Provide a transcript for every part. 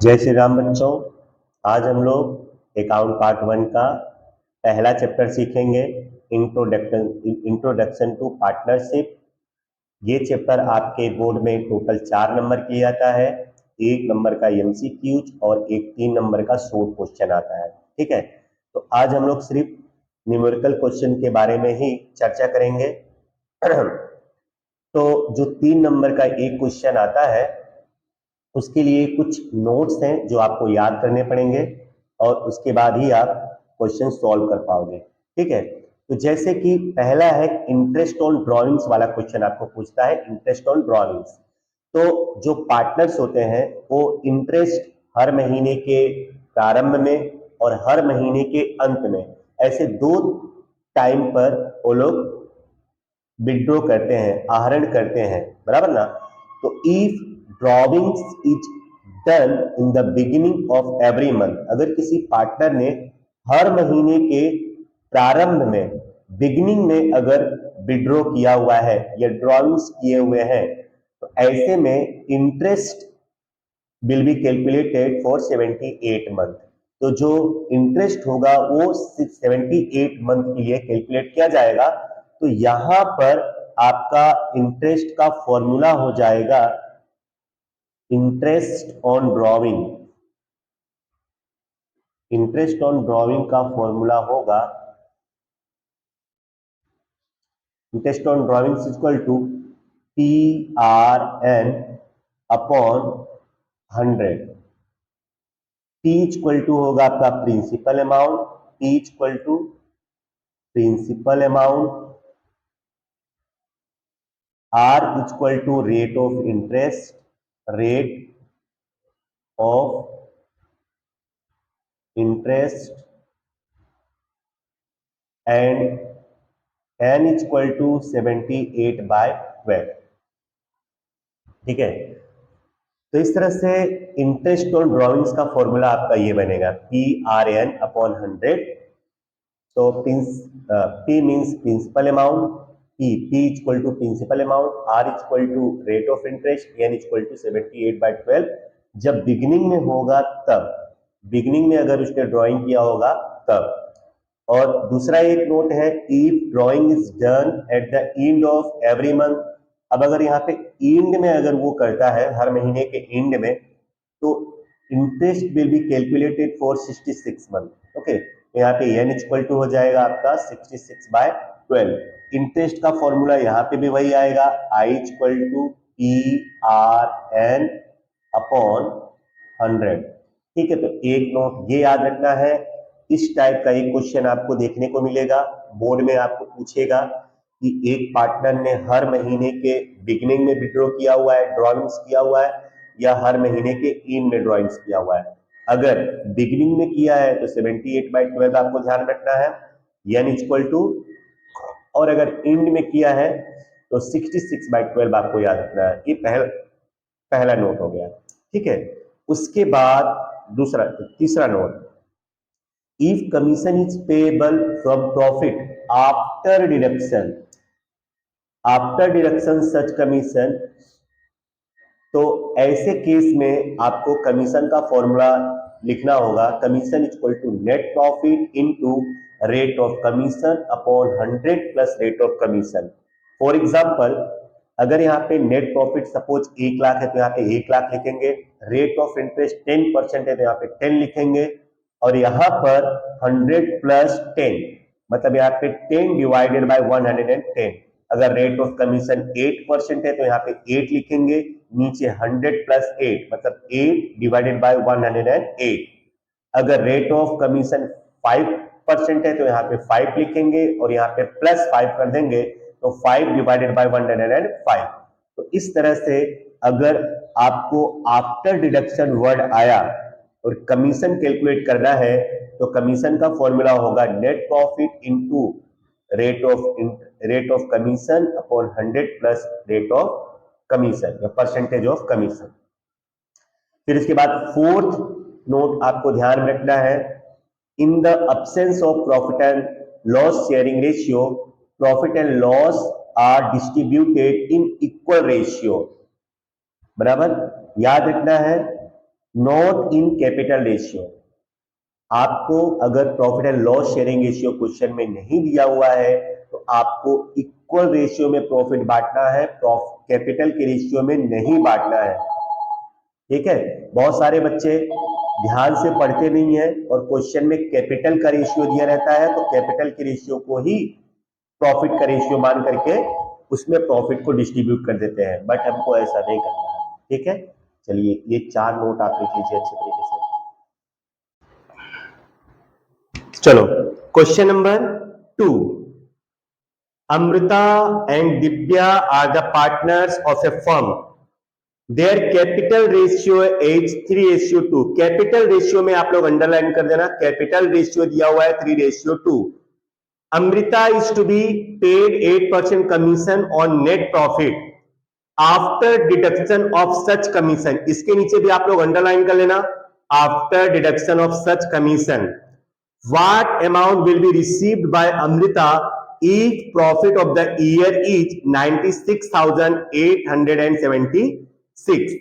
जय श्री राम बच्चों। आज हम लोग अकाउंट पार्ट वन का पहला चैप्टर सीखेंगे, इंट्रोडक्शन टू पार्टनरशिप। ये चैप्टर आपके बोर्ड में टोटल 4 नंबर किया जाता है। 1 नंबर का एमसीक्यूज और एक 3 नंबर का शॉर्ट क्वेश्चन आता है। ठीक है, तो आज हम लोग सिर्फ न्यूमेरिकल क्वेश्चन के बारे में ही चर्चा करेंगे। तो जो 3 नंबर का एक क्वेश्चन आता है उसके लिए कुछ नोट्स हैं जो आपको याद करने पड़ेंगे और उसके बाद ही आप क्वेश्चन सॉल्व कर पाओगे। ठीक है, तो जैसे कि पहला है इंटरेस्ट ऑन ड्राइंग्स वाला क्वेश्चन आपको पूछता है, इंटरेस्ट ऑन ड्राइंग्स। तो जो पार्टनर्स होते हैं वो इंटरेस्ट हर महीने के प्रारंभ में और हर महीने के अंत में, ऐसे 2 टाइम पर वो लोग विड्रॉ करते हैं, आहरण करते हैं, बराबर ना। तो if drawings is done in the beginning of every month, अगर किसी पार्टनर ने हर महीने के प्रारंभ में, बिगिनिंग में अगर विड्रॉ किया हुआ है या ड्रॉविंग्स किए हुए हैं, तो ऐसे में interest will be calculated for 78 month. तो जो इंटरेस्ट होगा वो 78 मंथ के लिए कैलकुलेट किया जाएगा। तो यहां पर आपका इंटरेस्ट का फॉर्मूला हो जाएगा interest on drawing. Interest on drawing का फॉर्मूला होगा interest on drawing equal to PRN upon 100। P equal to होगा आपका principal amount, P equal to principal amount, R equal to rate of interest, rate of interest, and N equal to 78/12। ठीक है, तो इस तरह से interest on drawings का formula आपका ये बनेगा PRN अपॉन 100। तो P means principal amount, P equal to principal amount, R equal to rate of interest, N equal to 78/12। जब बिगिनिंग में होगा तब, बिगिनिंग में अगर उसने ड्राइंग किया होगा तब। और दूसरा एक नोट है, if drawing is done at the end of every month. अब अगर यहाँ पे एंड में अगर वो करता है, हर महीने के एंड में, तो interest will be calculated for 66 month. Okay, तो यहाँ पे n इक्वल टू हो जाएगा आपका 66/12। इंटरेस्ट का फॉर्मूला यहाँ पे भी वही आएगा, I equal to PRN upon 100। ठीक है, तो एक नोट ये याद रखना है, इस टाइप का एक क्वेश्चन आपको देखने को मिलेगा बोर्ड में। आपको पूछेगा कि एक पार्टनर ने हर महीने के बिगिनिंग में विड्रॉ किया हुआ है, ड्रॉइंग्स किया हुआ है, या हर महीने के एंड में ड्रॉइंग्स किया हुआ है। अगर बिगिनिंग में किया है तो 78/12 आपको ध्यान रखना है, n इक्वल टू, और अगर एंड में किया है तो 66/12 आपको याद रखना है। ये पहला नोट हो गया। ठीक है, उसके बाद तीसरा note, if commission is payable from profit after deduction such commission, तो ऐसे केस में आपको कमीशन का फॉर्मूला लिखना होगा, commission equal to net profit into rate of commission upon 100 plus rate of commission. For example, अगर यहाँ पे नेट प्रॉफिट सपोज 1 लाख है तो यहाँ पे 1 लाख लिखेंगे, रेट ऑफ इंटरेस्ट 10% है तो यहाँ पे 10 लिखेंगे, और यहाँ पर 100 प्लस 10 मतलब यहाँ पे 10 डिवाइडेड बाय 110। अगर रेट ऑफ कमीशन 8% है तो यहाँ पे 8 लिखेंगे, नीचे 100 प्लस 8 मतलब 8 डिवाइडेड बाय 108। अगर रेट ऑफ कमीशन 5% है तो यहाँ पे 5 लिखेंगे और यहाँ पे प्लस 5 कर देंगे, तो 5 डिवाइडेड बाय 105। तो इस तरह से अगर आपको आफ्टर डिडक्शन वर्ड आया और कमीशन कैलकुलेट करना है, तो कमीशन का फॉर्मूला होगा net profit into rate of commission upon 100 plus rate of commission या परसेंटेज ऑफ कमीशन। फिर इसके बाद फोर्थ नोट आपको ध्यान में रखना है, in the absence of profit and loss sharing ratio, profit and loss are distributed in equal ratio. बराबर याद रखना है, नॉट इन कैपिटल रेशियो। आपको अगर profit and loss sharing ratio question में नहीं दिया हुआ है तो आपको इक्वल रेशियो में प्रॉफिट बांटना है, कैपिटल के रेशियो में नहीं बांटना है। ठीक है, बहुत सारे बच्चे ध्यान से पढ़ते नहीं है और क्वेश्चन में कैपिटल का रेशियो दिया रहता है तो कैपिटल के रेशियो को ही प्रॉफिट का रेशियो मान करके उसमें प्रॉफिट को डिस्ट्रीब्यूट कर देते हैं, बट हमको ऐसा नहीं करना है। ठीक है, चलिए ये 4 नोट आप लिख लीजिए अच्छे तरीके से। चलो question number 2, Amrita and Divya are the partners of a firm, their capital ratio is 3:2। Capital ratio में आप लोग अंडरलाइन कर देना, कैपिटल रेशियो दिया हुआ है 3:2। Amrita is to be paid 8% commission on net profit after deduction of such commission. इसके नीचे भी आप लोग अंडरलाइन कर लेना, after deduction of such commission what amount will be received by Amrita if profit of the year is 96,876।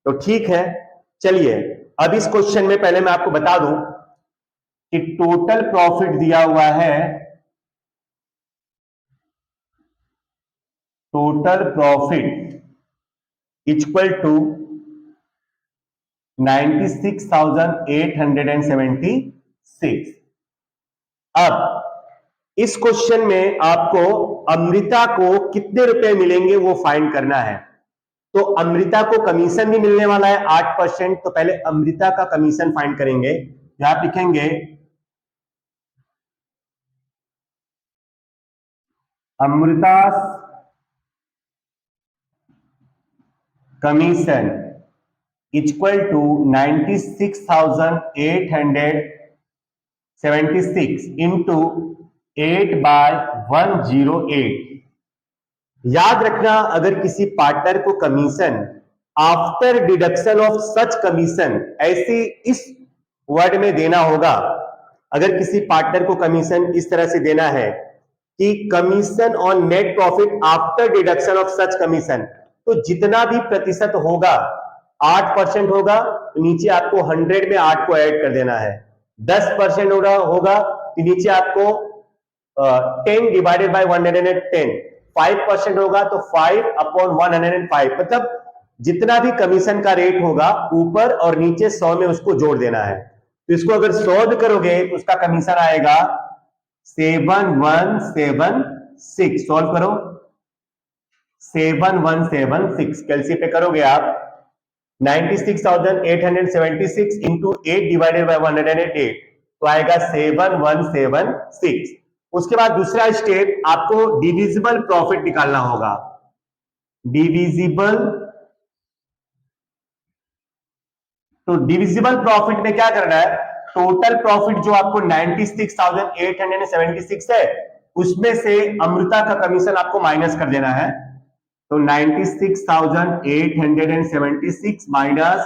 तो ठीक है, चलिए अब इस क्वेश्चन में पहले मैं आपको बता दूं कि टोटल प्रॉफिट दिया हुआ है, टोटल प्रॉफिट इक्वल टू 96,876। अब इस क्वेश्चन में आपको अमृता को कितने रुपए मिलेंगे वो फाइंड करना है। तो अमृता को कमीशन भी मिलने वाला है 8%, तो पहले अमृता का कमीशन फाइंड करेंगे। यहां लिखेंगे Amrita commission equal to 96,876 into 8/108। याद रखना, अगर किसी पार्टनर को commission after deduction of such commission, ऐसे इस वर्ड में देना होगा। अगर किसी पार्टनर को कमीशन इस तरह से देना है कि commission on net profit after deduction of such commission, तो जितना भी प्रतिशत होगा 8% होगा, तो नीचे आपको 100 में 8 को ऐड कर देना है। 10% होगा तो नीचे आपको 10 डिवाइडेड बाय 110। 5% होगा तो 5/105, मतलब जितना भी कमीशन का रेट होगा ऊपर और नीचे 100 में उसको जोड़ देना है। तो इसको अगर 100 में करोगे तो उसका कमीशन आएगा 7176। सॉल्व करो, 7176 कैलसी पे करोगे आप 96,876 इंटू 8 डिवाइडेड बाय 108, तो आएगा 7176। उसके बाद दूसरा स्टेप, आपको डिविजिबल प्रॉफिट निकालना होगा। डिविजिबल, तो डिविजिबल प्रॉफिट में क्या करना है, टोटल प्रॉफिट जो आपको 96,876 है उसमें से अमृता का कमीशन आपको माइनस कर देना है। तो 96,876 माइनस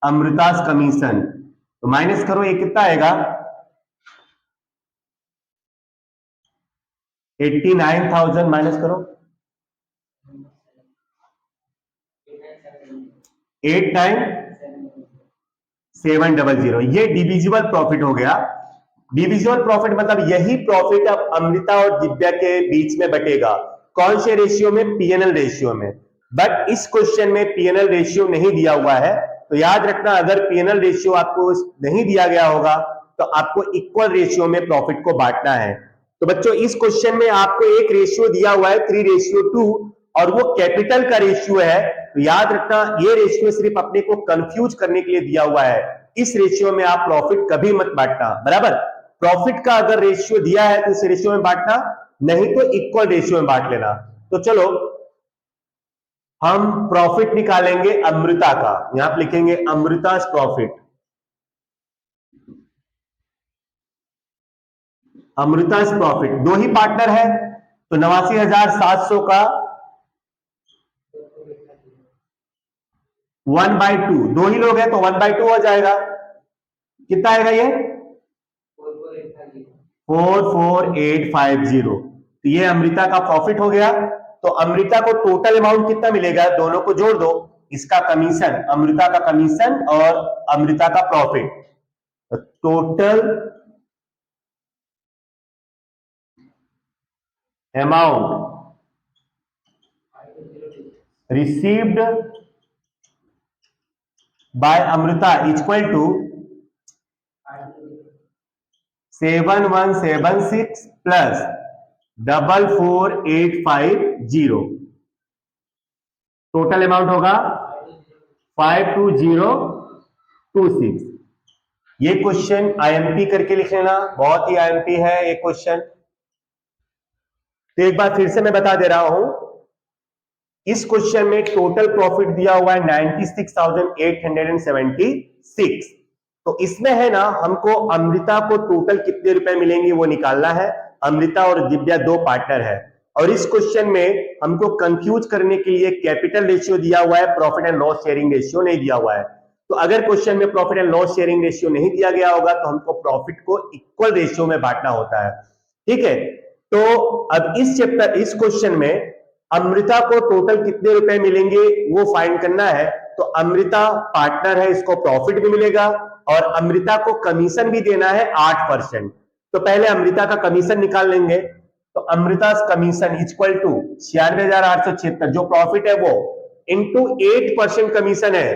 अमृता's कमीशन, तो माइनस करो, ये कितना आएगा 89,000 माइनस करो 89,700। ये डिविजिबल प्रॉफिट हो गया। डिविजिबल प्रॉफिट मतलब यही प्रॉफिट अब अमृता और दिव्या के बीच में बटेगा। कौन से रेशियो में, पीएनएल रेशियो में। बट इस क्वेश्चन में पीएनएल रेशियो नहीं दिया हुआ है, तो याद रखना अगर पीएनएल रेशियो आपको नहीं दिया गया होगा तो आपको इक्वल रेशियो में प्रॉफिट को बांटना है। तो बच्चों इस क्वेश्चन में आपको एक रेशियो दिया हुआ है 3:2 और वो कैपिटल का रेशियो है। तो याद रखना ये रेशियो सिर्फ अपने को कंफ्यूज करने के लिए दिया हुआ है। इस रेशियो में आप प्रॉफिट कभी मत बांटना, बराबर। प्रॉफिट का अगर रेशियो दिया है तो इस रेशियो में बांटना, नहीं तो इक्वल रेशियो में बांट लेना। तो चलो हम प्रॉफिट निकालेंगे अमृता का। यहां पर लिखेंगे अमृता's प्रॉफिट। अमृता's प्रॉफिट, दो ही पार्टनर है तो 89,700 का 1/2, दो ही लोग हैं तो 1/2 हो जाएगा। कितना आएगा ये 44850। तो ये अमृता का प्रॉफिट हो गया। तो अमृता को टोटल अमाउंट कितना मिलेगा, दोनों को जोड़ दो इसका कमीशन, अमृता का कमीशन और अमृता का profit, total amount received by Amrita equal to 7176 plus 44850, total amount होगा 52026। ये क्वेश्चन आईएमपी करके लिख लेना, बहुत ही आईएमपी है ये क्वेश्चन। तो एक बार फिर से मैं बता दे रहा हूं, इस क्वेश्चन में टोटल प्रॉफिट दिया हुआ है 96,876। तो इसमें है ना, हमको अमृता को टोटल कितने रुपए मिलेंगे वो निकालना है। अमृता और दिव्या दो पार्टनर है, और इस क्वेश्चन में हमको कंफ्यूज करने के लिए कैपिटल रेशियो दिया हुआ है, profit and loss sharing ratio नहीं दिया हुआ है। तो अगर क्वेश्चन में profit and loss sharing ratio नहीं दिया गया होगा तो हमको प्रॉफिट को इक्वल रेशियो में बांटना होता है, ठीक है। तो अब इस क्वेश्चन में अमृता को टोटल कितने रुपए मिलेंगे वो फाइंड करना है। तो अमृता पार्टनर है, इसको प्रॉफिट भी मिलेगा और अमृता को कमीशन भी देना है 8%। तो पहले अमृता का कमीशन निकाल लेंगे। तो अमृता कमीशन इक्वल टू 96,876 जो प्रॉफिट है वो इंटू 8% कमीशन है,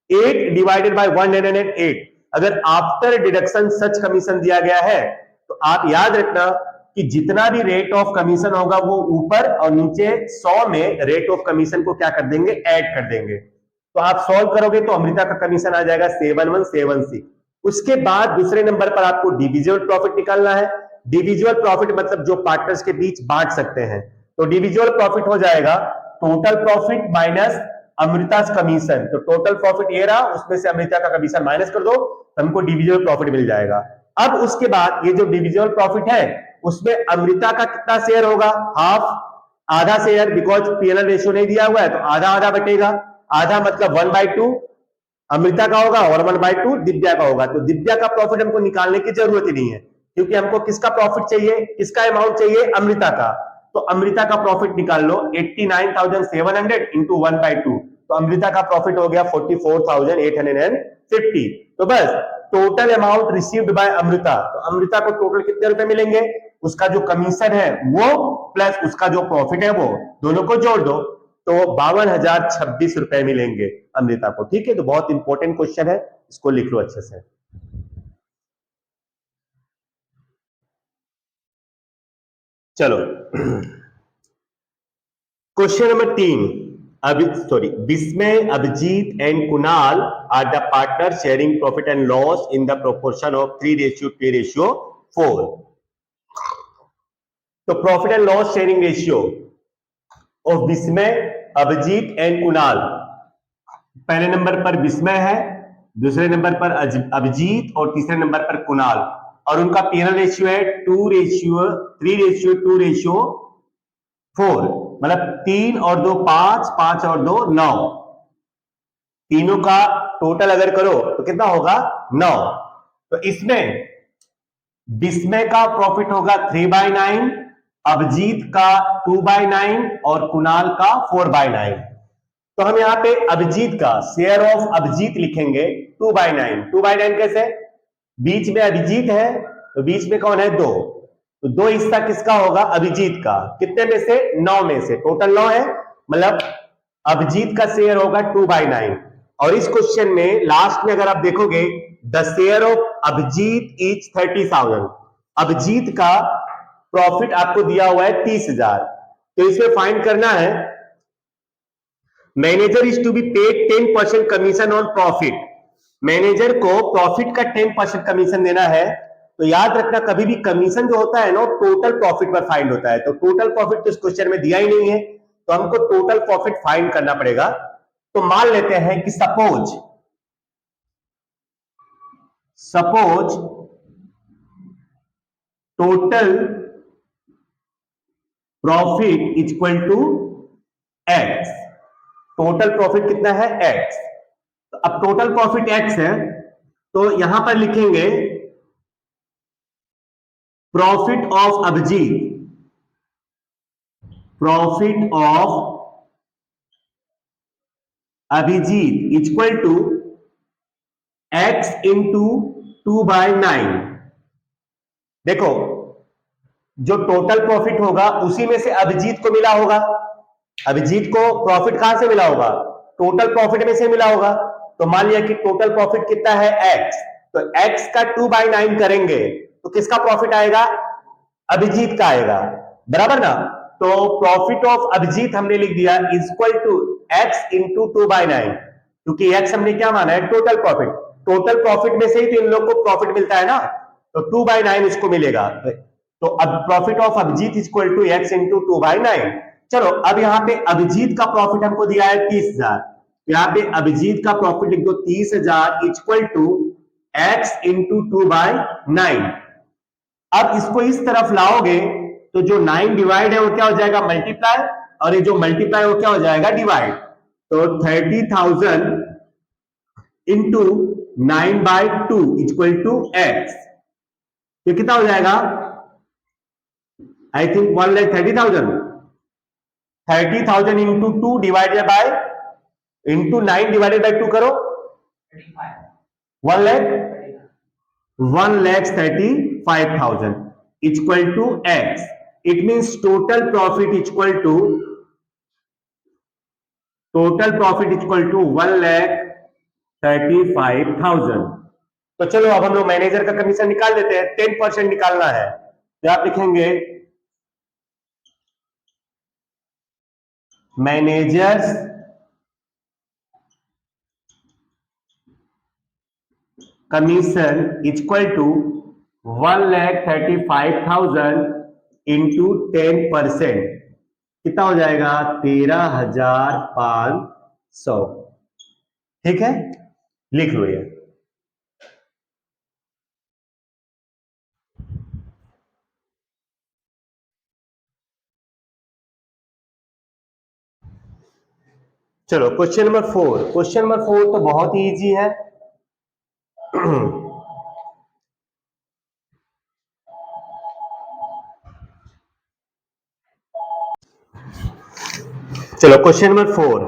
8 डिवाइडेड बाय 108। अगर आफ्टर डिडक्शन सच कमीशन दिया गया है तो आप याद रखना कि जितना भी रेट ऑफ कमीशन होगा वो ऊपर और नीचे 100 में रेट ऑफ कमीशन को क्या कर देंगे, ऐड कर देंगे। तो आप सॉल्व करोगे तो अमृता का कमीशन आ जाएगा 7176। उसके बाद दूसरे नंबर पर आपको डिविजुअल प्रॉफिट निकालना है। डिविजुअल प्रॉफिट मतलब जो पार्टनर्स के बीच बांट सकते हैं। तो डिविजुअल प्रॉफिट हो जाएगा total profit minus Amrita commission. तो टोटल प्रॉफिट ये रहा, उसमें से अमृता का कमीशन माइनस कर दो, हमको डिविजुअल प्रॉफिट मिल जाएगा। अब उसके बाद ये जो डिविजुअल प्रॉफिट है उसमें अमृता का कितना शेयर होगा, हाफ, आधा शेयर, बिकॉज पीएनएल रेशियो नहीं दिया हुआ है तो आधा आधा बटेगा। आधा मतलब 1/2 अमृता का होगा और 1/2 दिव्या का होगा। तो दिव्या का प्रॉफिट हमको निकालने की जरूरत ही नहीं है, क्योंकि हमको किसका प्रॉफिट चाहिए, किसका अमाउंट चाहिए, अमृता का। तो अमृता का प्रॉफिट निकाल लो, 89,700 इंटू 1/2। तो अमृता का प्रॉफिट हो गया 44,850। तो बस total amount received by Amrita, तो अमृता को टोटल कितने रुपए मिलेंगे, उसका जो कमीशन है वो प्लस उसका जो प्रॉफिट है वो, दोनों को जोड़ दो तो 52,026 रुपए मिलेंगे अमृता को, ठीक है। तो बहुत इंपॉर्टेंट क्वेश्चन है, इसको लिख लो अच्छे से। चलो question number 3, Vismay, Abhijit and Kunal are the partner sharing profit and loss in the proportion of 3:3:4। तो profit and loss sharing ratio of Vismay, Abhijit and Kunal, पहले नंबर पर विस्मय है, दूसरे नंबर पर अभिजीत और तीसरे नंबर पर कुणाल, और उनका पीएनएल रेशियो है 2:3:4, मतलब 3 और 2 5, 5 और 2 9, तीनों का टोटल अगर करो तो कितना होगा 9। तो इसमें विस्मय का प्रॉफिट होगा 3/9, अभिजीत का 2/9 और कुणाल का 4/9। तो हम यहाँ पे अभिजीत का शेयर ऑफ अभिजीत लिखेंगे 2/9। 2/9 कैसे, बीच में अभिजीत है तो बीच में कौन है 2, तो 2 हिस्सा किसका होगा, अभिजीत का। कितने में से, 9 में से, टोटल 9 है, मतलब अभिजीत का शेयर होगा 2/9। और इस क्वेश्चन में लास्ट में अगर आप देखोगे the share of Abhijit is 30,000, Abhijit का प्रॉफिट आपको दिया हुआ है 30,000। तो इसमें फाइंड करना है manager is to be paid 10% commission on profit, manager को प्रॉफिट का 10% कमीशन देना है। तो याद रखना कभी भी कमीशन जो होता है ना टोटल प्रॉफिट पर फाइंड होता है, तो टोटल प्रॉफिट तो इस क्वेश्चन में दिया ही नहीं है, तो हमको टोटल प्रॉफिट फाइंड करना पड़ेगा। तो मान लेते हैं कि suppose total profit equal to X, total profit कितना है एक्स। तो अब टोटल प्रॉफिट एक्स है तो यहां पर लिखेंगे profit of Abhijit, profit of Abhijit equal to x into 2/9। देखो, जो टोटल प्रॉफिट होगा उसी में से अभिजीत को मिला होगा। अभिजीत को प्रॉफिट कहां से मिला होगा? टोटल प्रॉफिट में से मिला होगा। तो मान लिया कि टोटल प्रॉफिट कितना है? x। तो x का 2/9 करेंगे तो किसका प्रॉफिट आएगा? अभिजीत का आएगा, बराबर ना। तो प्रॉफिट ऑफ अभिजीत हमने लिख दिया इक्वल टू x इंटू 2/9, क्योंकि x हमने क्या माना है? Total profit. टोटल प्रॉफिट में से ही तो इन लोग को प्रॉफिट मिलता है ना, तो 2/9 इसको मिलेगा। तो अब profit of Abhijit equal to x into 2/9। चलो अब यहाँ पे अभिजीत का प्रॉफिट हमको दिया है 30,000, यहाँ पे अभिजीत का प्रॉफिट लिख दो 30,000 इक्वल टू x इंटू 2/9। अब इसको इस तरफ लाओगे तो जो 9 डिवाइड है वो क्या हो जाएगा? मल्टीप्लाई, और ये जो मल्टीप्लाई वो क्या हो जाएगा? डिवाइड। तो 30,000 इंटू 9/2 इक्वल टू x, ये कितना हो जाएगा? I think 1,30,000। 30,000 into 2 divided by into 9 divided by 2 करो, 1,35,000 equal to x। It means total profit equal to 1,35,000। तो चलो अब हम लोग मैनेजर का कमीशन निकाल लेते हैं। 10% निकालना है, तो आप लिखेंगे manager's commission equal to 1,35,000 into 10%, कितना हो जाएगा? 13,500। ठीक है, लिख लो ये। चलो क्वेश्चन नंबर 4। क्वेश्चन नंबर 4 तो बहुत ही इजी है। चलो question number 4।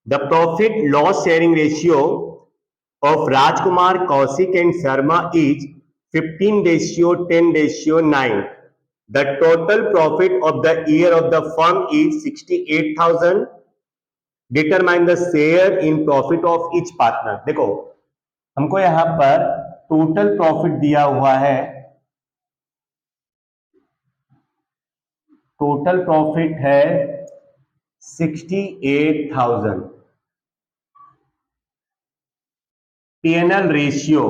The profit loss sharing ratio of Rajkumar, Kaushik and Sharma is 15:10:9। The total profit of the year of the firm is 68,000. Determine the share in profit of each partner। देखो हमको यहां पर total profit दिया हुआ है, total profit है 68,000। P&L ratio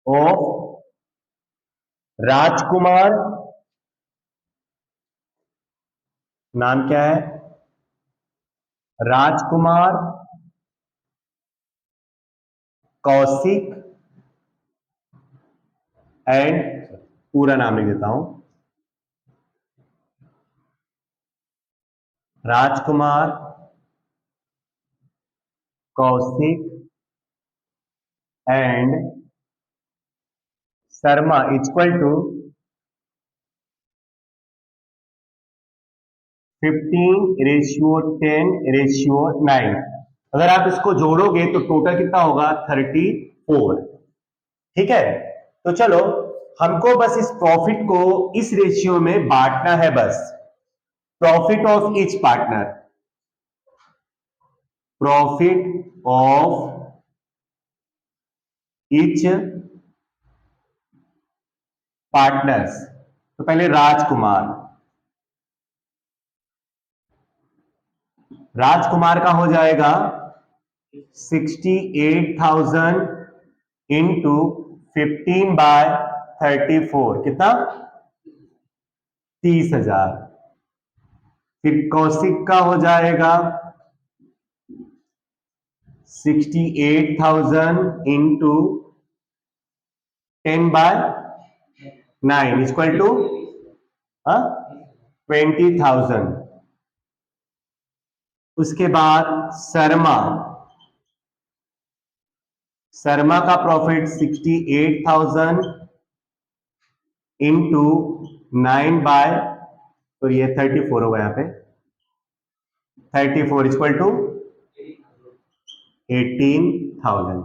of राजकुमार, नाम क्या है? राजकुमार, कौशिक एंड, पूरा नाम लिख देता हूं, Rajkumar, Kaushik and Sharma equal to 15:10:9। अगर आप इसको जोड़ोगे तो टोटल कितना होगा? 34। ठीक है, तो चलो हमको बस इस प्रॉफिट को इस रेशियो में बांटना है बस। Profit of each partner, profit of each partners. तो पहले राजकुमार, राजकुमार का हो जाएगा 68,000 इंटू 15/34, कितना? 30,000। फिर कौशिक का हो जाएगा 68,000 इंटू 10/9 इक्वल टू 20,000। उसके बाद शर्मा, शर्मा का प्रॉफिट 68,000 इंटू 9 बाय, तो ये 34 होगा यहाँ पे, 34 इक्वल टू 18,000।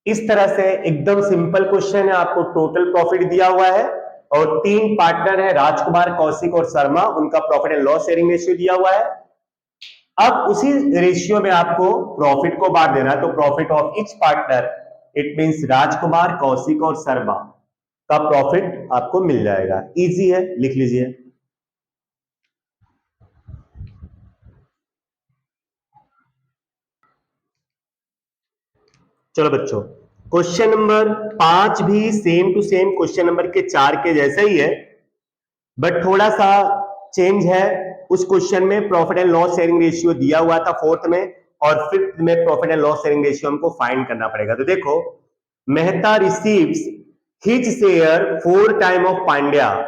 इस तरह से एकदम सिंपल क्वेश्चन है, आपको टोटल प्रॉफिट दिया हुआ है और 3 पार्टनर है, राजकुमार, कौशिक और शर्मा, उनका profit and loss sharing ratio दिया हुआ है। अब उसी रेशियो में आपको प्रॉफिट को बांट देना है, तो profit of each partner, it means Rajkumar, Kaushik और शर्मा का प्रॉफिट आपको मिल जाएगा। इजी है, लिख लीजिए। चलो बच्चों, क्वेश्चन नंबर 5 भी same to same question number के 4 के जैसा ही है, बट थोड़ा सा चेंज है। उस क्वेश्चन में profit and loss sharing ratio दिया हुआ था 4th में, और 5th में profit and loss sharing ratio हमको फाइंड करना पड़ेगा। तो देखो, Mehta receives his share 4 time of Pandya,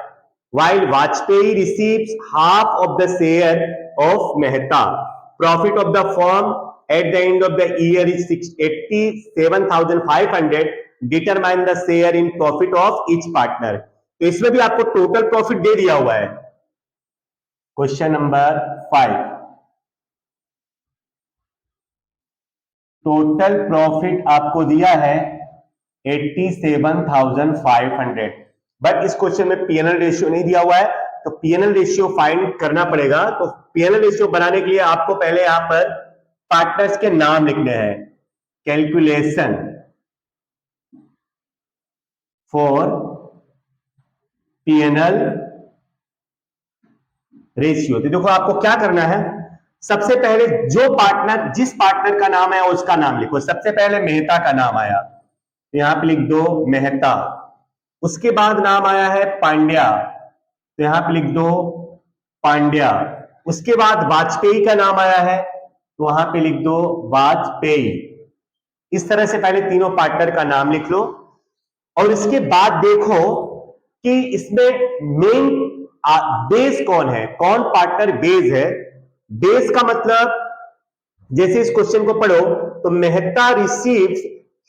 while Vajpayee receives half of the share of Mehta. Profit of the firm at the end of the year is 87,500. Determine the share in profit of each partner. तो इसमें भी आपको total profit दे दिया हुआ है। Question number 5, total profit आपको दिया है 87,500, बट इस क्वेश्चन में पीएनएल रेशियो नहीं दिया हुआ है, तो पीएनएल रेशियो फाइंड करना पड़ेगा। तो पीएनएल रेशियो बनाने के लिए आपको पहले यहां पर पार्टनर्स के नाम लिखने हैं। Calculation for PNL ratio. तो देखो, आपको क्या करना है, सबसे पहले जो पार्टनर, जिस पार्टनर का नाम है उसका नाम लिखो। सबसे पहले मेहता का नाम आया, तो यहां पे लिख दो मेहता। उसके बाद नाम आया है पांड्या, तो यहां पे लिख दो पांड्या। उसके बाद वाजपेयी का नाम आया है, तो वहां पे लिख दो वाजपेयी। इस तरह से पहले तीनों पार्टनर का नाम लिख लो, और इसके बाद देखो कि इसमें मेन बेस कौन है, कौन पार्टनर बेस है। बेस का मतलब, जैसे इस क्वेश्चन को पढ़ो तो Mehta receives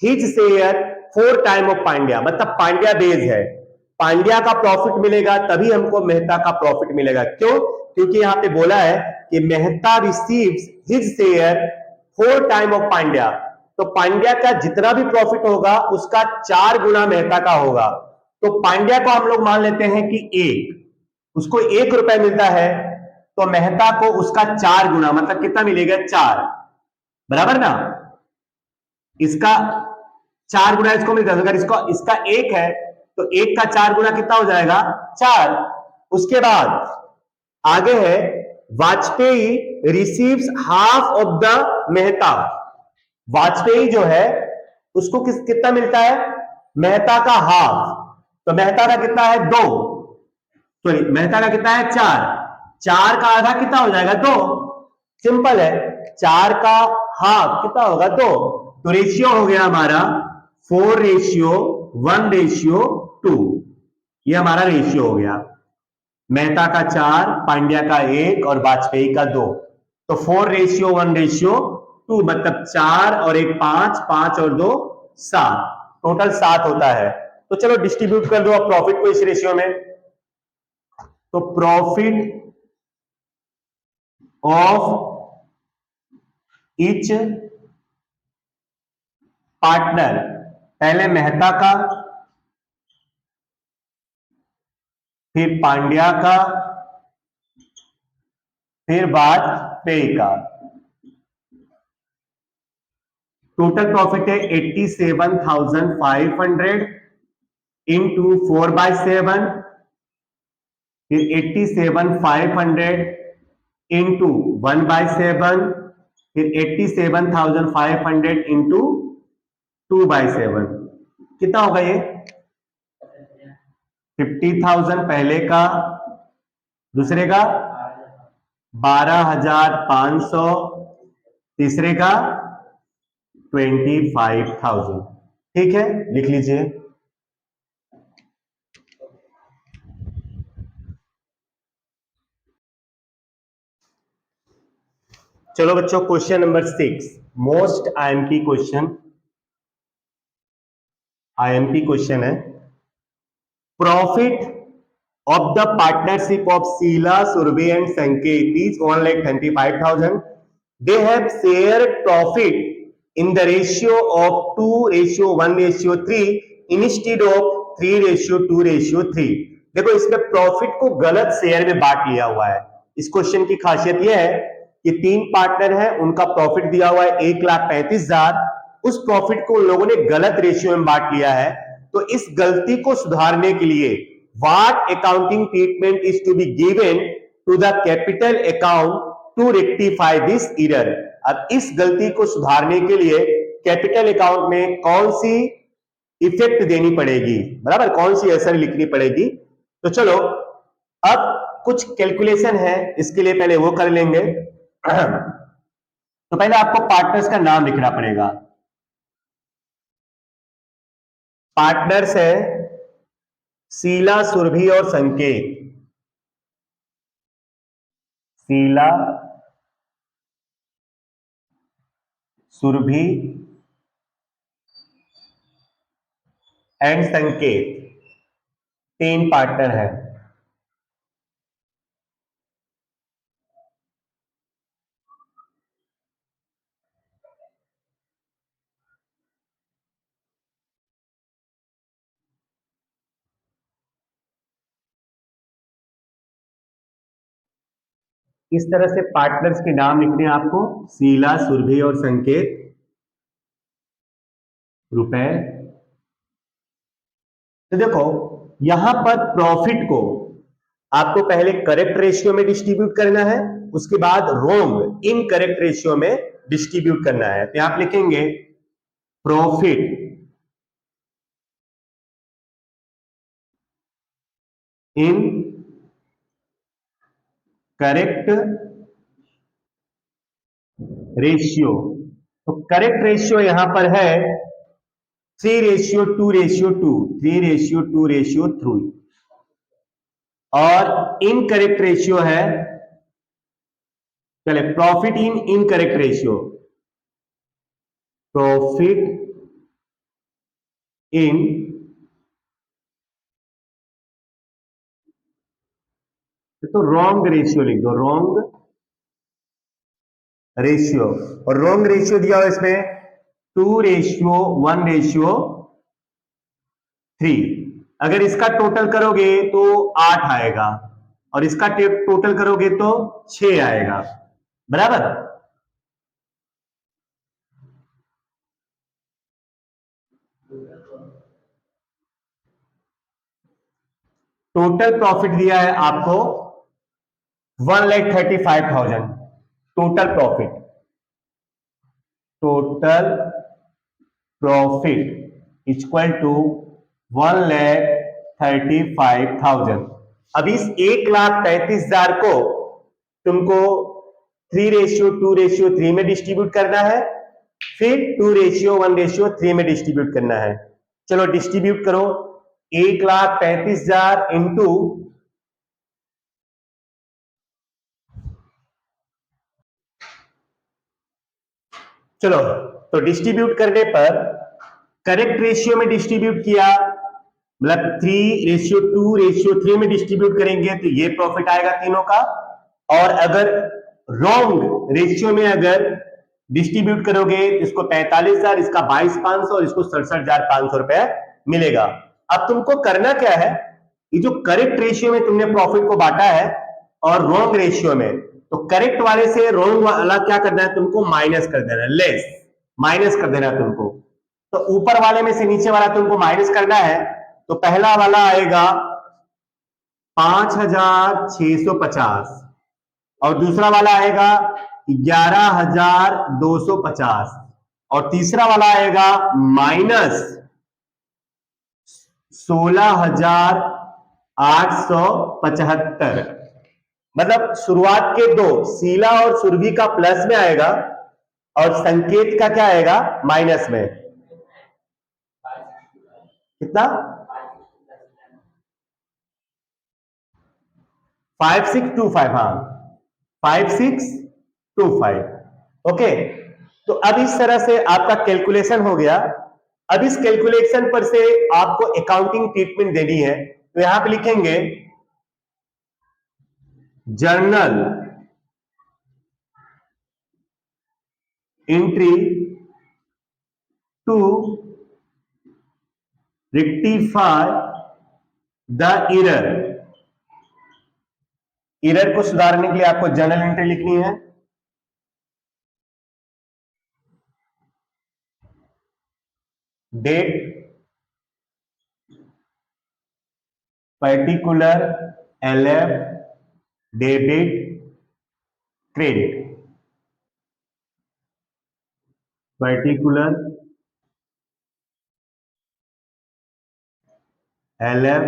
his share 4 time of Pandya, मतलब पांड्या बेस है, पांड्या का प्रॉफिट मिलेगा तभी हमको मेहता का प्रॉफिट मिलेगा। क्यों? क्योंकि यहां पे बोला है कि Mehta receives his share 4 time of Pandya, तो पांड्या का जितना भी प्रॉफिट होगा उसका 4 गुना मेहता का होगा। तो पांड्या को हम लोग मान लेते हैं कि 1, उसको 1 रुपए मिलता है, तो मेहता को उसका 4 गुना, मतलब कितना मिलेगा 4, बराबर ना। इसका 4 गुना इसको मिलता है, अगर इसका 1 है तो 1 का 4 गुना कितना हो जाएगा 4। उसके बाद आगे है Vajpayee receives half of the Mehta. Vajpayee जो है उसको कितना मिलता है, मेहता का हाफ, तो मेहता का कितना है 2, सॉरी मेहता का कितना है 4, 4 का आधा कितना हो जाएगा 2, सिंपल है, 4 का हाफ कितना होगा 2। तो रेशियो हो गया हमारा 4:1:2, ये हमारा रेशियो हो गया, मेहता का 4, पांड्या का 1 और वाजपेयी का 2। तो 4:1:2, मतलब 4 और 1 5, 5 और 2 7, टोटल 7 होता है। तो चलो डिस्ट्रीब्यूट कर दो अब प्रॉफिट को इस रेशियो में। तो प्रॉफिट ऑफ ईच पार्टनर, पहले मेहता का, फिर पांड्या का, फिर वाजपेयी का। टोटल प्रॉफिट है 87,500 इंटू 4/7, फिर 87,500 इंटू 1/7, फिर 87,500 इंटू 2/7, कितना होगा ये 50,000 पहले का, दूसरे का 12,500, तीसरे का 25,000। ठीक है, लिख लीजिए। चलो बच्चों, question number 6, most IMP question, IMP question है। Profit of the partnership of Sheila, Surabhi and Sanket is 1,35,000. They have shared profit in the ratio of 2:1:3 instead of 3:2:3. देखो इसमें प्रॉफिट को गलत शेयर में बांट लिया हुआ है। इस क्वेश्चन की खासियत यह है कि 3 पार्टनर हैं, उनका प्रॉफिट दिया हुआ है 1,35,000, उस प्रॉफिट को उन लोगों ने गलत रेशियो में बांट लिया है। तो इस गलती को सुधारने के लिए what accounting treatment is to be given to the capital account to rectify this error. अब इस गलती को सुधारने के लिए कैपिटल अकाउंट में कौन सी इफेक्ट देनी पड़ेगी, बराबर, कौन सी असर लिखनी पड़ेगी। तो चलो अब कुछ कैलकुलेशन है, इसके लिए पहले वो कर लेंगे। तो पहले आपको पार्टनर्स का नाम लिखना पड़ेगा। पार्टनर्स है शीला, सुरभि और संकेत। शीला, सुरभि एंड संकेत, 3 पार्टनर है। इस तरह से पार्टनर्स के नाम लिखने हैं आपको, शीला, सुरभि और संकेत। रुपए। तो देखो यहां पर प्रॉफिट को आपको पहले करेक्ट रेशियो में डिस्ट्रीब्यूट करना है, उसके बाद रॉन्ग इनकरेक्ट रेशियो में डिस्ट्रीब्यूट करना है। तो आप लिखेंगे प्रॉफिट इन करेक्ट रेशियो। तो करेक्ट रेशियो यहां पर है 3:2:2, 3:2:3, और इनकरेक्ट रेशियो है, चले, profit in incorrect ratio, profit in तो रॉन्ग रेशियो लिख दो, रॉन्ग रेशियो। और रॉन्ग रेशियो दिया हुआ इसमें 2:1:3। अगर इसका टोटल करोगे तो 8 आएगा और इसका टोटल करोगे तो 6 आएगा, बराबर। टोटल प्रॉफिट दिया है आपको 1,35,000। Total profit, total profit equal to 1,35,000। अब इस 1,35,000 को तुमको 3:2:3 में डिस्ट्रीब्यूट करना है, फिर 2:1:3 में डिस्ट्रीब्यूट करना है। चलो डिस्ट्रीब्यूट करो। 1,35,000 इंटू, चलो तो डिस्ट्रीब्यूट करने पर करेक्ट रेशियो में डिस्ट्रीब्यूट किया, मतलब 3:2:3 में डिस्ट्रीब्यूट करेंगे तो ये प्रॉफिट आएगा तीनों का। और अगर रॉन्ग रेशियो में अगर डिस्ट्रीब्यूट करोगे तो इसको 45,000, इसका 22,500 और इसको 67,500 रुपए मिलेगा। अब तुमको करना क्या है, ये जो करेक्ट रेशियो में तुमने प्रॉफिट को बांटा है और रॉन्ग रेशियो में, तो करेक्ट वाले से रॉन्ग वाला क्या करना है, तुमको माइनस कर देना, लेस माइनस कर देना तुमको। तो ऊपर वाले में से नीचे वाला तुमको माइनस करना है। तो पहला वाला आएगा 5,650 और दूसरा वाला आएगा 11,250 और तीसरा वाला आएगा माइनस 16,875। मतलब शुरुआत के दो, शीला और सुरभि का प्लस में आएगा और संकेत का क्या आएगा, माइनस में। कितना? 5625। हाँ 5625। ओके, तो अब इस तरह से आपका कैलकुलेशन हो गया। अब इस कैलकुलेशन पर से आपको अकाउंटिंग ट्रीटमेंट देनी है, तो यहां पे लिखेंगे journal entry to rectify the error को सुधारने के लिए आपको जर्नल एंट्री लिखनी है। Date, particular, LF, debit, credit, particular, LF,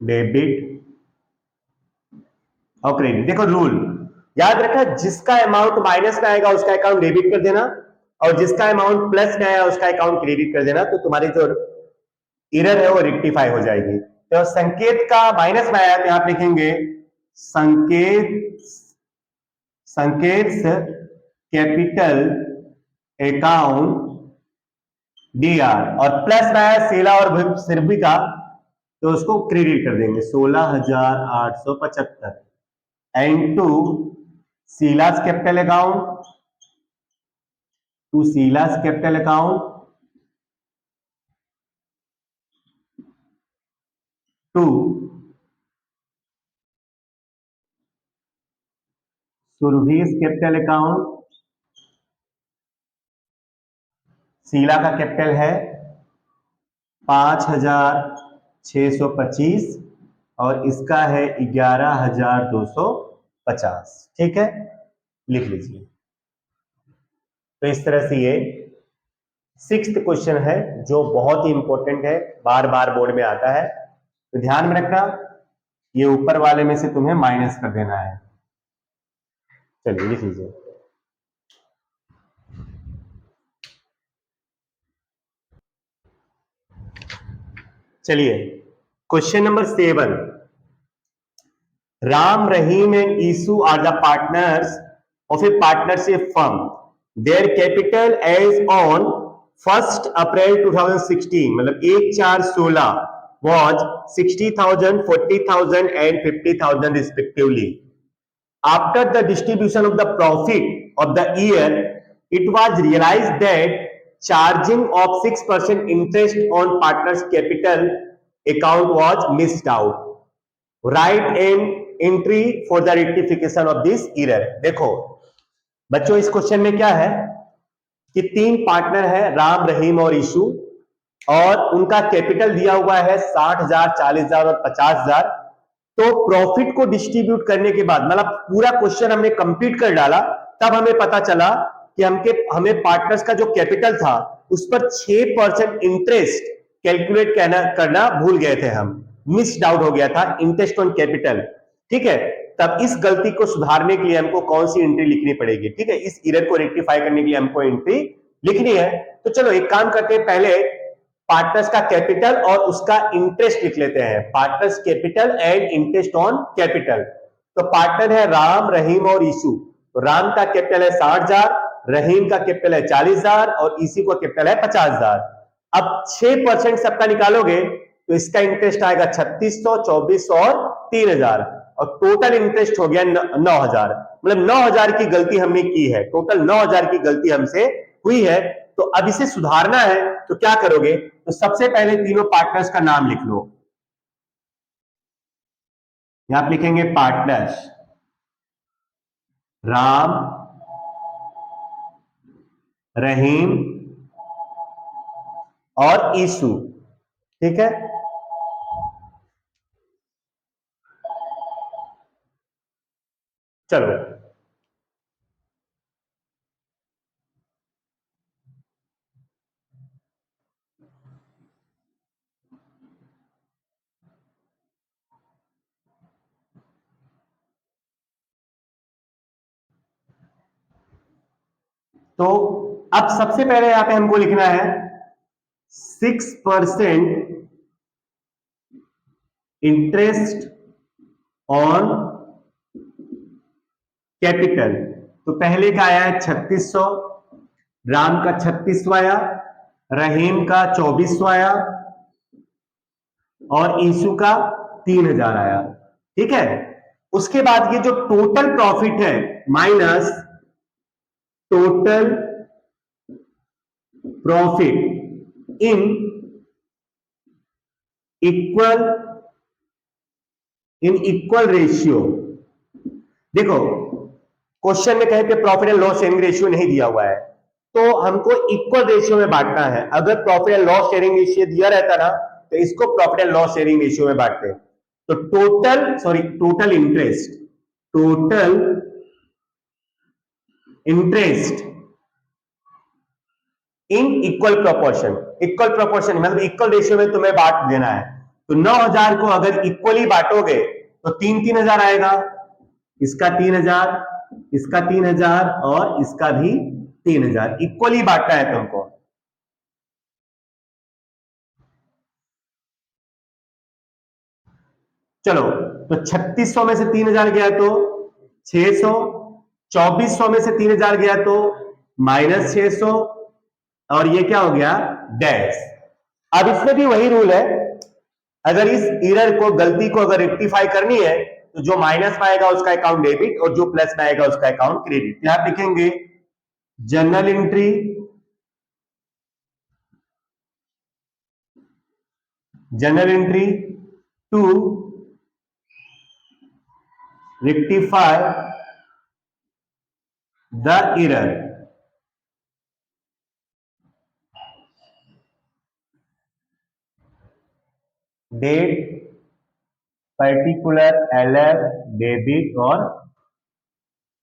debit और क्रेडिट। देखो रूल याद रखना, जिसका अमाउंट माइनस में आएगा उसका अकाउंट डेबिट कर देना, और जिसका अमाउंट प्लस में आया उसका अकाउंट क्रेडिट कर देना, तो तुम्हारी जो एरर है वो रेक्टिफाई हो जाएगी। तो संकेत का माइनस में आया तो आप लिखेंगे संकेत कैपिटल अकाउंट DR, और प्लस में आया शीला और सिरभी का तो उसको क्रेडिट कर देंगे 16,875 and to Sheela's capital account, to Surabhi's capital account. Sheela का कैपिटल है 5,625 और इसका है 11,250। ठीक है, लिख लीजिए। तो इस तरह से ये 6th क्वेश्चन है जो बहुत ही इंपॉर्टेंट है, बार बार बोर्ड में आता है, तो ध्यान में रखना। ये ऊपर वाले में से तुम्हें माइनस कर देना है। चलिए लिख लीजिए। चलिए question number 7, Ram, Rahim and Isu are the partners of a partnership firm. Their capital as on 1st April 2016 मतलब 1/4/16 was 60,000, 40,000 and 50,000 respectively. After the distribution of the profit of the year, it was realized that charging of 6% interest on partners' capital account was missed out. Write an entry for the rectification of this error. देखो बच्चों, इस question में क्या है कि 3 partner है, राम, रहीम और issue, और उनका कैपिटल दिया हुआ है 60,000, 40,000 और 50,000। तो प्रॉफिट को डिस्ट्रीब्यूट करने के बाद मतलब पूरा क्वेश्चन हमने कंप्लीट कर डाला, तब हमें पता चला कि हमें पार्टनर्स का जो कैपिटल था उस पर 6% इंटरेस्ट कैलकुलेट करना भूल गए थे, हम मिस्ड आउट हो गया था इंटरेस्ट ऑन कैपिटल। ठीक है, तब इस गलती को सुधारने के लिए हमको कौन सी एंट्री लिखनी पड़ेगी? ठीक है, इस एरर को रेक्टिफाई करने के लिए हमको एंट्री लिखनी है। तो चलो एक काम करते हैं, पहले पार्टनर्स का कैपिटल और उसका इंटरेस्ट लिख लेते हैं। Partners capital and interest on capital. तो पार्टनर है राम, रहीम और ईशु। तो राम का कैपिटल है 60,000, रहीम का कैपिटल है 40,000 और ईशु का कैपिटल है 50,000। अब 6% सबका निकालोगे तो इसका इंटरेस्ट आएगा 3,600, 2,400 और 3,000 और टोटल इंटरेस्ट हो गया 9,000। मतलब 9,000 की गलती हमने की है, टोटल 9,000 की गलती हमसे हुई है। तो अब इसे सुधारना है तो क्या करोगे? तो सबसे पहले तीनों पार्टनर्स का नाम लिख लो। यहां आप लिखेंगे पार्टनर्स राम, रहीम और ईशु। ठीक है, चलो तो अब सबसे पहले यहां पे हमको लिखना है 6% इंटरेस्ट ऑन कैपिटल। तो पहले का आया है 3,600, राम का 3,600 आया, रहीम का 2,400 आया और ईशु का 3,000 आया। ठीक है। उसके बाद ये जो टोटल प्रॉफिट है minus total profit in equal ratio. देखो क्वेश्चन में कहीं पे profit and loss sharing ratio नहीं दिया हुआ है, तो हमको इक्वल रेशियो में बांटना है। अगर profit and loss sharing ratio दिया रहता ना तो इसको profit and loss sharing ratio में बांटते हैं। तो total interest in equal proportion मतलब इक्वल रेशियो में तुम्हें बांट देना है। तो 9,000 को अगर इक्वली बांटोगे तो 3,000 आएगा, इसका 3,000, इसका 3,000 और इसका भी 3,000, इक्वली बांटना है तुमको। चलो तो 3600 में से 3,000 गया तो 600, 2400 में से 3,000 गया तो -600, और ये क्या हो गया डैश। अब इसमें भी वही रूल है, अगर इस एरर को गलती को अगर रेक्टिफाई करनी है तो जो माइनस में आएगा उसका अकाउंट डेबिट और जो प्लस में आएगा उसका अकाउंट क्रेडिट। यहां लिखेंगे journal entry to rectify the error. Date particular LF debit और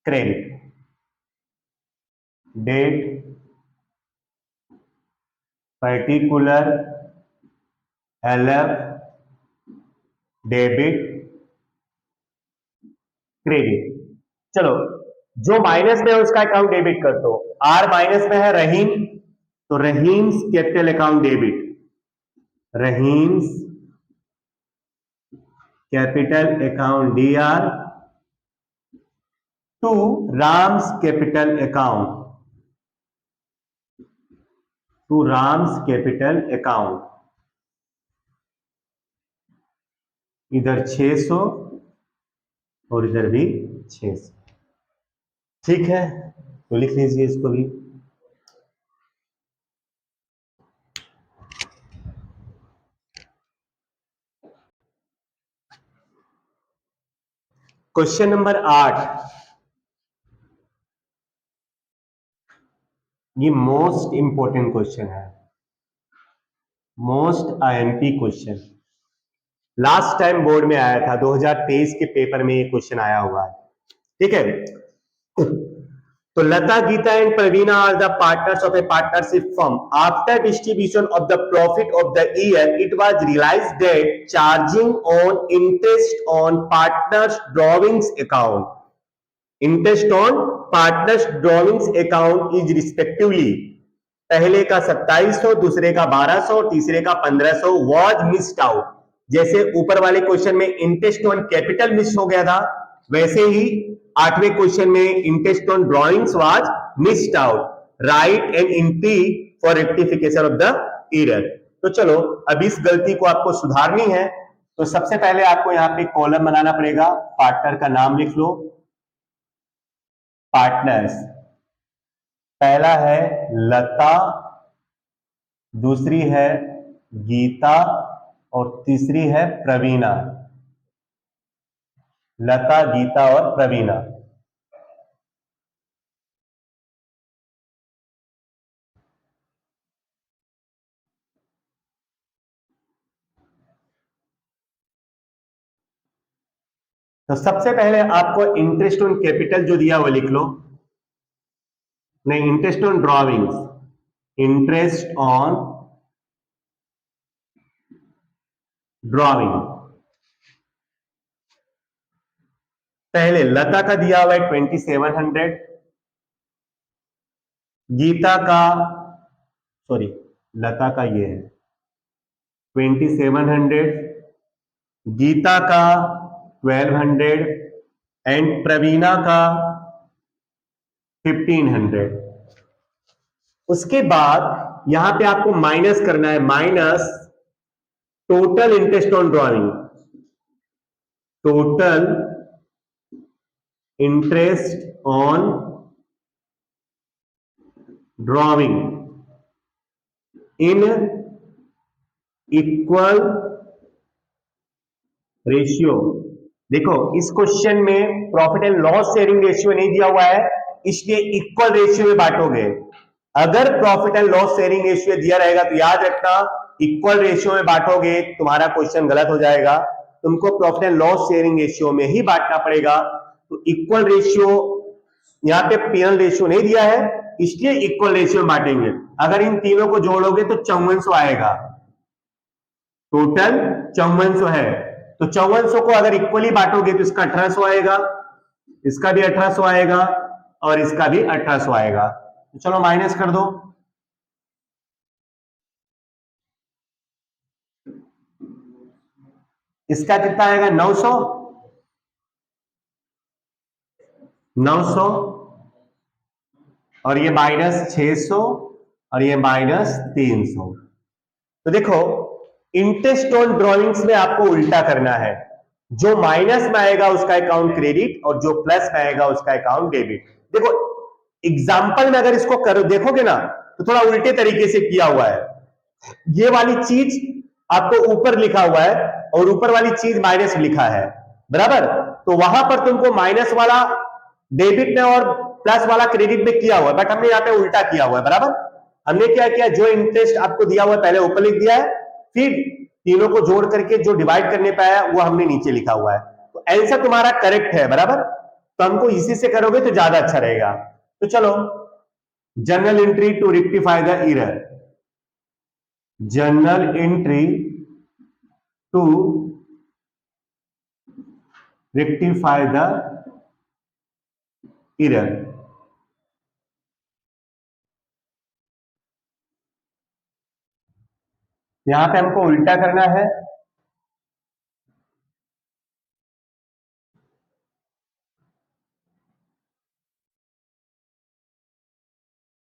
credit. Date particular LF debit credit. चलो जो माइनस में है उसका अकाउंट डेबिट कर दो। आर माइनस में है रहीम, तो Rahim's capital account debit, Rahim's capital account DR to Ram's capital account, to Ram's capital account. इधर 600 और इधर भी 600। ठीक है, तो लिख लीजिए इसको भी। क्वेश्चन नंबर 8, ये मोस्ट इंपॉर्टेंट क्वेश्चन है, most IMP question. Last time board में आया था, 2023 के पेपर में ये क्वेश्चन आया हुआ है। ठीक है, तो Lata, Geeta and Praveena are the partners of a partnership firm. After distribution of the profit of the year it was realised that charging on interest on partners drawings account, interest on partners drawings account is respectively, पहले का 2700, दूसरे का 1200, तीसरे का 1500 was missed out. जैसे ऊपर वाले question में इंटरेस्ट ऑन कैपिटल मिस हो गया था, वैसे ही 8वें क्वेश्चन में interest on drawings was missed out. Right and entry for rectification of the error. तो चलो अब इस गलती को आपको सुधारनी है, तो सबसे पहले आपको यहाँ पे कॉलम बनाना पड़ेगा। पार्टनर का नाम लिख लो, पार्टनर्स, पहला है लता, दूसरी है गीता और तीसरी है प्रवीणा। लता, गीता और प्रवीणा। तो सबसे पहले आपको इंटरेस्ट ऑन कैपिटल जो दिया वो लिख लो, नहीं interest on drawings, interest on drawing. पहले लता का दिया हुआ है 2700, गीता का, सॉरी लता का ये है 2700, गीता का 1200 एंड प्रवीणा का 1500। उसके बाद यहां पे आपको माइनस करना है, minus total interest on drawing, total interest on drawing in equal ratio. देखो इस क्वेश्चन में profit and loss sharing ratio नहीं दिया हुआ है, इसलिए इक्वल रेशियो में बांटोगे। अगर profit and loss sharing ratio दिया रहेगा तो याद रखना इक्वल रेशियो में बांटोगे, तुम्हारा क्वेश्चन गलत हो जाएगा। तुमको profit and loss sharing ratio में ही बांटना पड़ेगा। तो इक्वल रेशियो, यहाँ पे पीएल रेशियो नहीं दिया है, इसलिए इक्वल रेशियो में बांटेंगे। अगर इन तीनों को जोड़ोगे तो 5400 आएगा, टोटल 5400 है। तो 5400 को अगर इक्वली बांटोगे तो इसका 1800 आएगा, इसका भी 1800 आएगा और इसका भी 1800 आएगा। तो चलो माइनस कर दो। इसका कितना आएगा 900, 900 और ये -600 और ये -300। तो देखो इंटरेस्ट ऑन ड्रॉइंग्स में आपको उल्टा करना है, जो माइनस में आएगा उसका अकाउंट क्रेडिट और जो प्लस में आएगा उसका अकाउंट डेबिट। देखो एग्जाम्पल में अगर इसको करो देखोगे ना तो थोड़ा उल्टे तरीके से किया हुआ है। ये वाली चीज आपको ऊपर लिखा हुआ है और ऊपर वाली चीज माइनस लिखा है, बराबर। तो वहां पर तुमको माइनस वाला डेबिट में और प्लस वाला क्रेडिट में किया हुआ है, बट हमने यहाँ पे उल्टा किया हुआ है, बराबर। हमने क्या किया, जो इंटरेस्ट आपको दिया हुआ है पहले ऊपर लिख दिया है, फिर तीनों को जोड़ करके जो डिवाइड करने पे आया वो हमने नीचे लिखा हुआ है। तो आंसर तुम्हारा करेक्ट है, बराबर। तो हमको इसी से करोगे तो ज्यादा अच्छा रहेगा। तो चलो journal entry to rectify the error, journal entry to rectify the error. यहां पे हमको उल्टा करना है,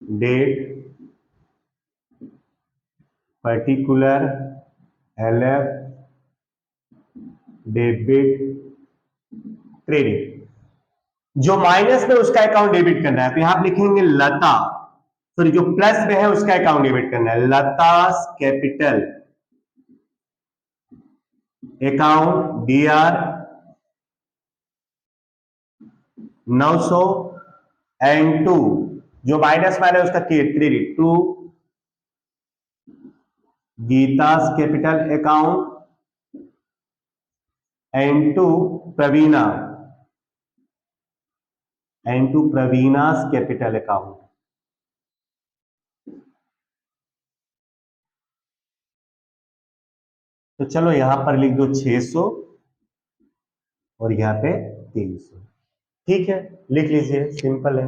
date particular LF debit credit. जो माइनस में उसका अकाउंट डेबिट करना है, तो यहां आप लिखेंगे लता, सॉरी जो प्लस में है उसका अकाउंट डेबिट करना है, Lata's capital account DR 900 and to जो माइनस में है उसका credit to Geeta's capital account and to Praveena and to Praveena's capital account. तो चलो यहां पर लिख दो 600 और यहां पे 300, ठीक है, लिख लीजिए, सिंपल है।